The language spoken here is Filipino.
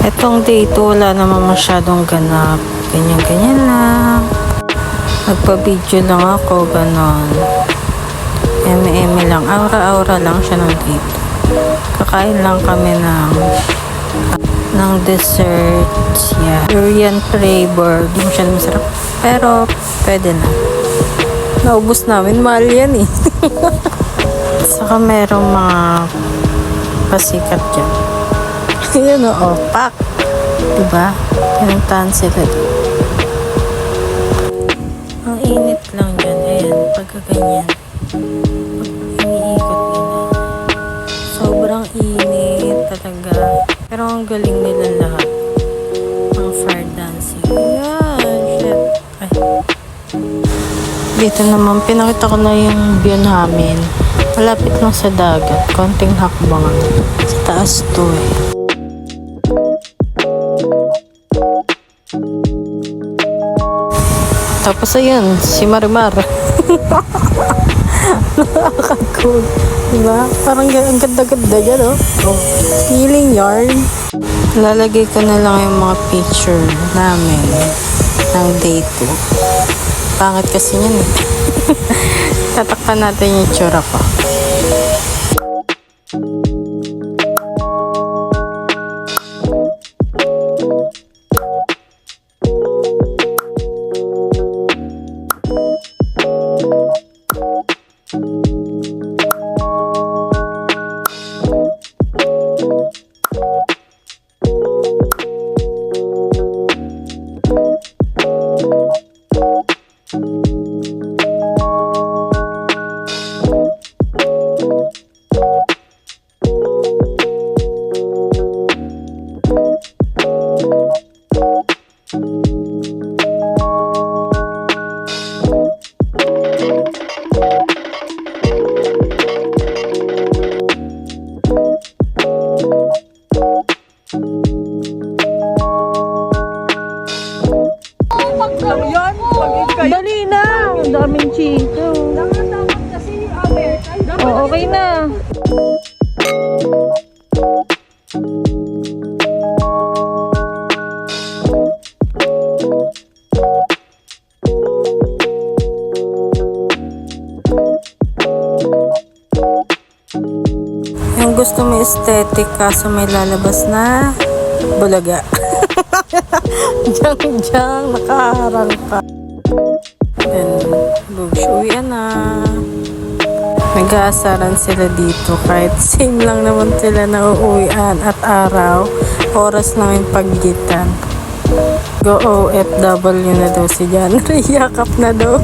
Itong day 2, wala naman masyadong ganap. Ganyan-ganyan lang. Nagpa-video lang ako, ganon. Eme-eme lang. Aura-aura lang siya ng day 2. Kakain lang kami ng desserts. Yeah. Durian flavor. Di masyadong masarap. Pero, pwede na. Naubos namin. Mahal yan eh. Saka merong mga pasikat dyan. Ayan o, pak. Diba? Pinuntahan sila. Ang init lang dyan. Ayan, pagkaganyan. Pag iniikot nila. Sobrang init talaga. Pero ang galing nila lahat. Ang fire dancing. Ayan, shit. Ay. Dito naman, pinakita ko na yung view namin. Malapit lang sa dagat. Konting hakbangan. Sa taas to eh. Tapos ayun, si Marimar. Nakaka-cool. Diba? Parang ang ganda-ganda dyan, oh. Healing yarn. Lalagay ko na lang yung mga picture namin ng day 2. Pangit kasi yan eh. Tatakpan natin yung tsura ko. Dali na! Ang daming chito. Oh, okay na. Yung gusto mo aesthetic kaso may lalabas na bulaga. Diyang nakaharang pa. Then, bugshuyan na. Nag-aasaran sila dito kahit same lang naman sila na uuwian at araw. Oras lang yung paggitan. Go OFW na daw si Jan. Yakap na daw.